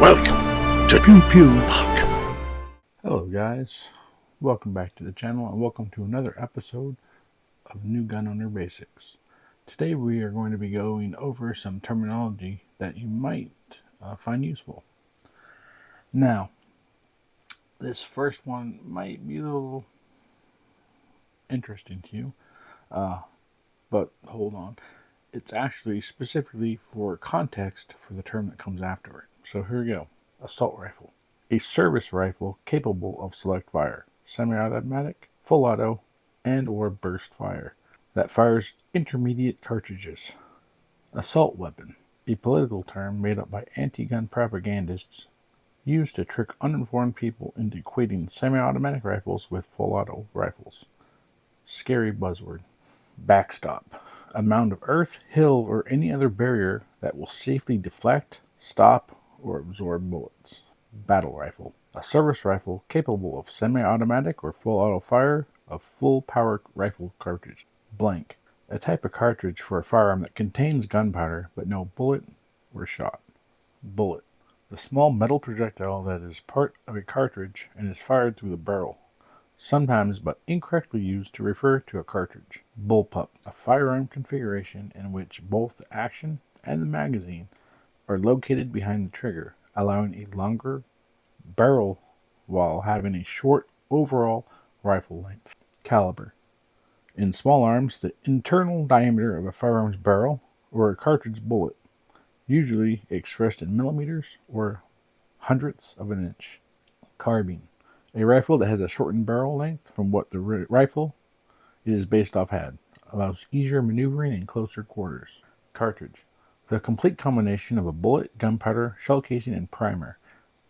Welcome to Pew Pew Punk. Hello guys, welcome back to the channel and welcome to another episode of New Gun Owner Basics. Today we are going to be going over some terminology that you might find useful. Now, this first one might be a little interesting to you, but hold on. It's actually specifically for context for the term that comes after it. So here we go. Assault rifle. A service rifle capable of select fire, semi-automatic, full auto, and or burst fire, that fires intermediate cartridges. Assault weapon. A political term made up by anti-gun propagandists used to trick uninformed people into equating semi-automatic rifles with full auto rifles. Scary buzzword. Backstop. A mound of earth, hill, or any other barrier that will safely deflect, stop, or absorb bullets. Battle rifle. A service rifle capable of semi-automatic or full auto fire of full power rifle cartridge. Blank. A type of cartridge for a firearm that contains gunpowder but no bullet or shot. Bullet. The small metal projectile that is part of a cartridge and is fired through the barrel, sometimes but incorrectly used to refer to a cartridge. Bullpup, a firearm configuration in which both the action and the magazine are located behind the trigger, allowing a longer barrel while having a short overall rifle length. Caliber. In small arms, the internal diameter of a firearm's barrel or a cartridge bullet, usually expressed in millimeters or hundredths of an inch. Carbine. A rifle that has a shortened barrel length from what the rifle it is based off had, allows easier maneuvering in closer quarters. Cartridge. The complete combination of a bullet, gunpowder, shell casing, and primer.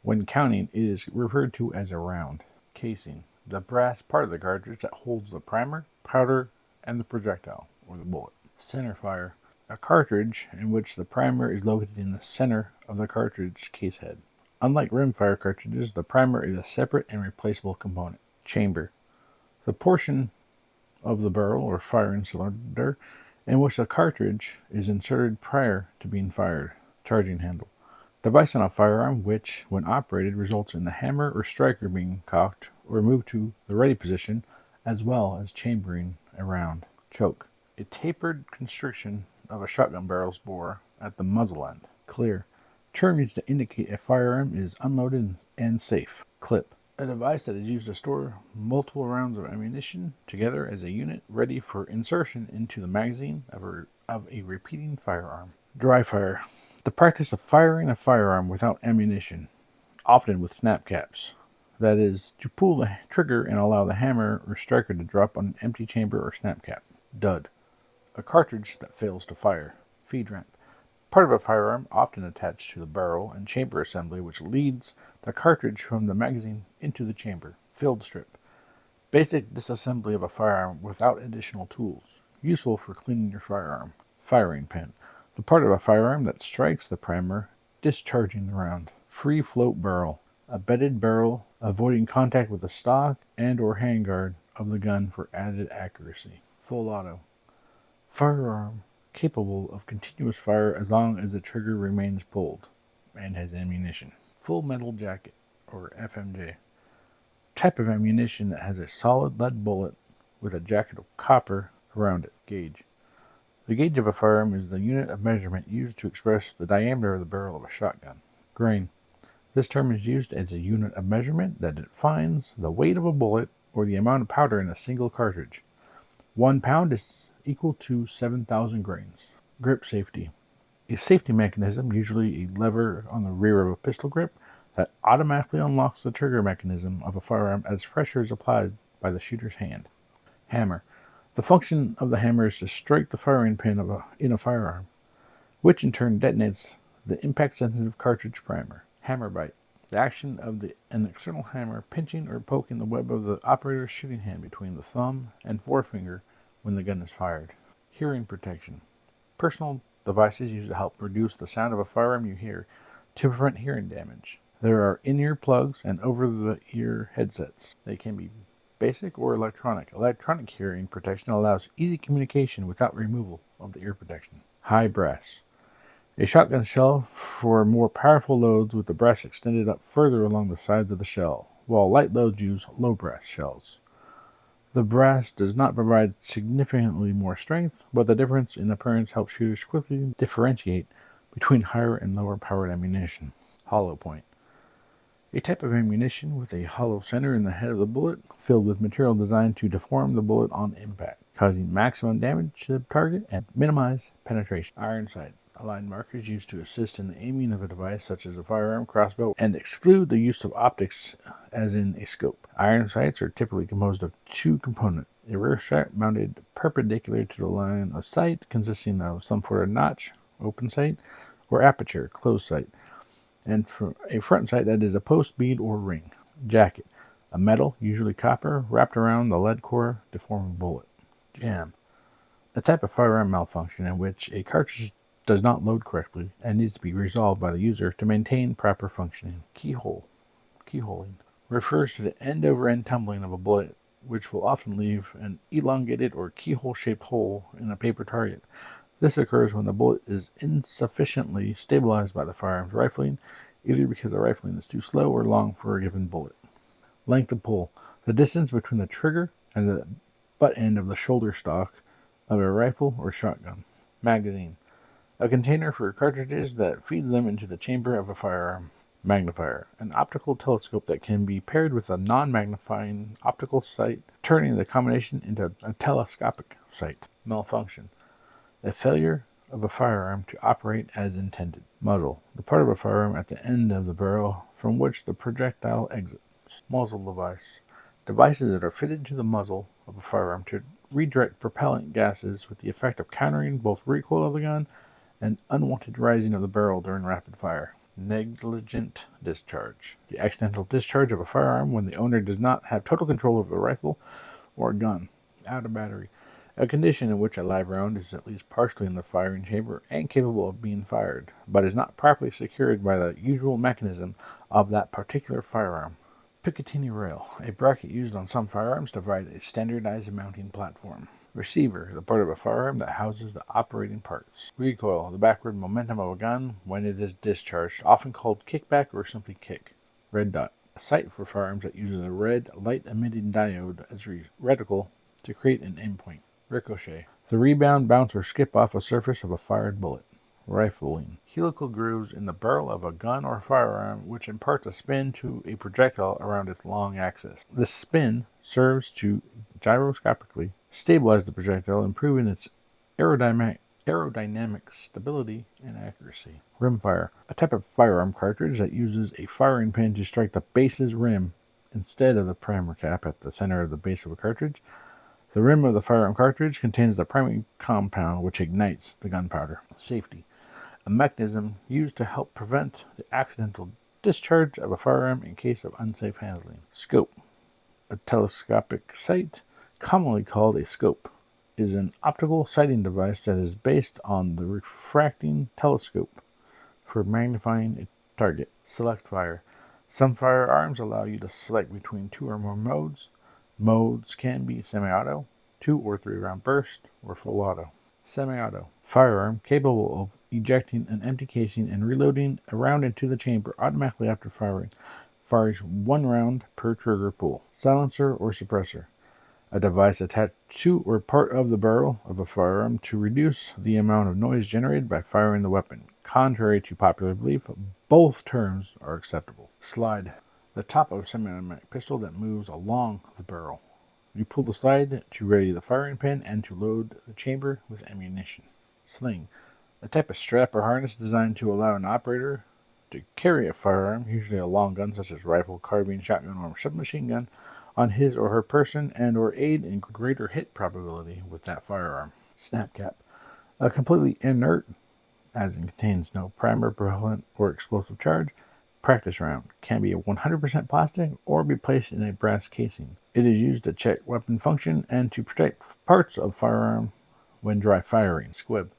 When counting, it is referred to as a round. Casing. The brass part of the cartridge that holds the primer, powder, and the projectile, or the bullet. Centerfire. A cartridge in which the primer is located in the center of the cartridge case head. Unlike rimfire cartridges, the primer is a separate and replaceable component. Chamber. The portion of the barrel or firing cylinder in which the cartridge is inserted prior to being fired. Charging handle. Device on a firearm which, when operated, results in the hammer or striker being cocked or moved to the ready position, as well as chambering a round. Choke. A tapered constriction of a shotgun barrel's bore at the muzzle end. Clear. Term used to indicate a firearm is unloaded and safe. Clip. A device that is used to store multiple rounds of ammunition together as a unit ready for insertion into the magazine of a repeating firearm. Dry fire. The practice of firing a firearm without ammunition, often with snap caps. That is, to pull the trigger and allow the hammer or striker to drop on an empty chamber or snap cap. Dud. A cartridge that fails to fire. Feed ramp. Part of a firearm often attached to the barrel and chamber assembly which leads the cartridge from the magazine into the chamber. Field strip. Basic disassembly of a firearm without additional tools. Useful for cleaning your firearm. Firing pin. The part of a firearm that strikes the primer, discharging the round. Free float barrel. A bedded barrel avoiding contact with the stock and or handguard of the gun for added accuracy. Full auto. Firearm capable of continuous fire as long as the trigger remains pulled and has ammunition. Full metal jacket, or FMJ. Type of ammunition that has a solid lead bullet with a jacket of copper around it. Gauge. The gauge of a firearm is the unit of measurement used to express the diameter of the barrel of a shotgun. Grain. This term is used as a unit of measurement that defines the weight of a bullet or the amount of powder in a single cartridge. 1 pound is equal to 7,000 grains. Grip safety. A safety mechanism, usually a lever on the rear of a pistol grip, that automatically unlocks the trigger mechanism of a firearm as pressure is applied by the shooter's hand. Hammer. The function of the hammer is to strike the firing pin in a firearm, which in turn detonates the impact-sensitive cartridge primer. Hammer bite. The action of an external hammer pinching or poking the web of the operator's shooting hand between the thumb and forefinger when the gun is fired. Hearing protection. Personal devices used to help reduce the sound of a firearm you hear to prevent hearing damage. There are in-ear plugs and over-the-ear headsets. They can be basic or electronic. Electronic hearing protection allows easy communication without removal of the ear protection. High brass. A shotgun shell for more powerful loads with the brass extended up further along the sides of the shell, while light loads use low brass shells. The brass does not provide significantly more strength, but the difference in appearance helps shooters quickly differentiate between higher and lower powered ammunition. Hollow point. A type of ammunition with a hollow center in the head of the bullet, filled with material designed to deform the bullet on impact, causing maximum damage to the target and minimize penetration. Iron sights. Aligned markers used to assist in the aiming of a device such as a firearm, crossbow, and exclude the use of optics as in a scope. Iron sights are typically composed of two components. A rear sight mounted perpendicular to the line of sight, consisting of some sort of notch, open sight, or aperture, closed sight, and for a front sight that is a post, bead, or ring. Jacket. A metal, usually copper, wrapped around the lead core to form a bullet. Jam. A type of firearm malfunction in which a cartridge does not load correctly and needs to be resolved by the user to maintain proper functioning. Keyhole. Keyholing refers to the end-over-end tumbling of a bullet, which will often leave an elongated or keyhole-shaped hole in a paper target. This occurs when the bullet is insufficiently stabilized by the firearm's rifling, either because the rifling is too slow or long for a given bullet. Length of pull. The distance between the trigger and the butt end of the shoulder stock of a rifle or shotgun. Magazine. A container for cartridges that feeds them into the chamber of a firearm. Magnifier. An optical telescope that can be paired with a non-magnifying optical sight, turning the combination into a telescopic sight. Malfunction. A failure of a firearm to operate as intended. Muzzle. The part of a firearm at the end of the barrel from which the projectile exits. Muzzle device. Devices that are fitted to the muzzle of a firearm to redirect propellant gases with the effect of countering both recoil of the gun and unwanted rising of the barrel during rapid fire. Negligent discharge. The accidental discharge of a firearm when the owner does not have total control over the rifle or gun. Out of battery. A condition in which a live round is at least partially in the firing chamber and capable of being fired, but is not properly secured by the usual mechanism of that particular firearm. Picatinny rail, a bracket used on some firearms to provide a standardized mounting platform. Receiver, the part of a firearm that houses the operating parts. Recoil, the backward momentum of a gun when it is discharged, often called kickback or simply kick. Red dot, a sight for firearms that uses a red light-emitting diode as a reticle to create an endpoint. Ricochet, the rebound, bounce, or skip off a surface of a fired bullet. Rifling, helical grooves in the barrel of a gun or firearm which imparts a spin to a projectile around its long axis. This spin serves to gyroscopically stabilize the projectile, improving its aerodynamic stability and accuracy. Rimfire, a type of firearm cartridge that uses a firing pin to strike the base's rim instead of the primer cap at the center of the base of a cartridge. The rim of the firearm cartridge contains the priming compound which ignites the gunpowder. Safety, a mechanism used to help prevent the accidental discharge of a firearm in case of unsafe handling. Scope, a telescopic sight, commonly called a scope, is an optical sighting device that is based on the refracting telescope for magnifying a target. Select fire. Some firearms allow you to select between two or more modes. Modes can be semi-auto, 2 or 3 round burst, or full auto. Semi-auto. Firearm capable of ejecting an empty casing and reloading a round into the chamber automatically after firing. Fires 1 round per trigger pull. Silencer or suppressor. A device attached to or part of the barrel of a firearm to reduce the amount of noise generated by firing the weapon. Contrary to popular belief, both terms are acceptable. Slide. The top of a semi-automatic pistol that moves along the barrel. You pull the slide to ready the firing pin and to load the chamber with ammunition. Sling, a type of strap or harness designed to allow an operator to carry a firearm, usually a long gun such as rifle, carbine, shotgun, or submachine gun, on his or her person and or aid in greater hit probability with that firearm. Snap cap, a completely inert, as it contains no primer, propellant, or explosive charge, practice round. Can be 100% plastic or be placed in a brass casing. It is used to check weapon function and to protect parts of firearm when dry firing. Squib,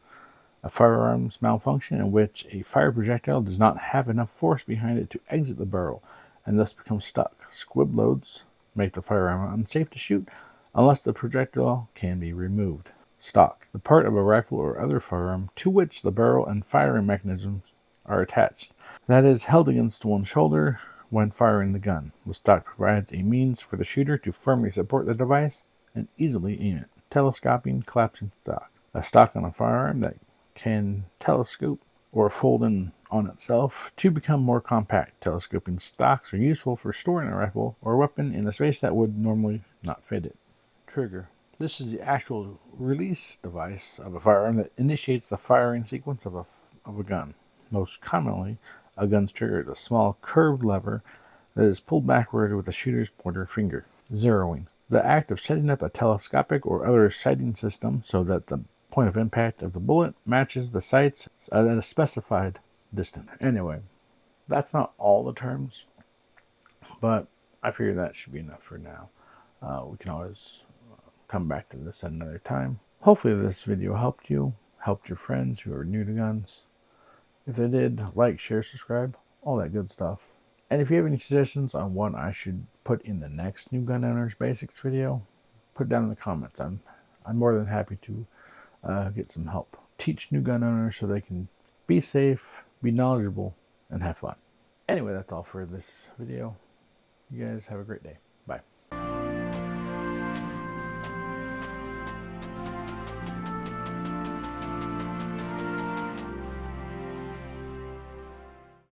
a firearm's malfunction in which a fire projectile does not have enough force behind it to exit the barrel and thus becomes stuck. Squib loads make the firearm unsafe to shoot unless the projectile can be removed. Stock, the part of a rifle or other firearm to which the barrel and firing mechanisms are attached. That is, held against one's shoulder when firing the gun. The stock provides a means for the shooter to firmly support the device and easily aim it. Telescoping collapsing stock, a stock on a firearm that can telescope or fold in on itself to become more compact. Telescoping stocks are useful for storing a rifle or weapon in a space that would normally not fit it. Trigger. This is the actual release device of a firearm that initiates the firing sequence of a gun. Most commonly, a gun's trigger is a small curved lever that is pulled backward with the shooter's pointer finger. Zeroing. The act of setting up a telescopic or other sighting system so that the point of impact of the bullet matches the sights at a specified distance. Anyway, that's not all the terms, but I figure that should be enough for now. We can always come back to this at another time. Hopefully this video helped you, helped your friends who are new to guns. If they did, like, share, subscribe, all that good stuff. And if you have any suggestions on what I should put in the next New Gun Owners Basics video, put it down in the comments. I'm more than happy to get some help. Teach new gun owners so they can be safe, be knowledgeable, and have fun. Anyway, that's all for this video. You guys have a great day.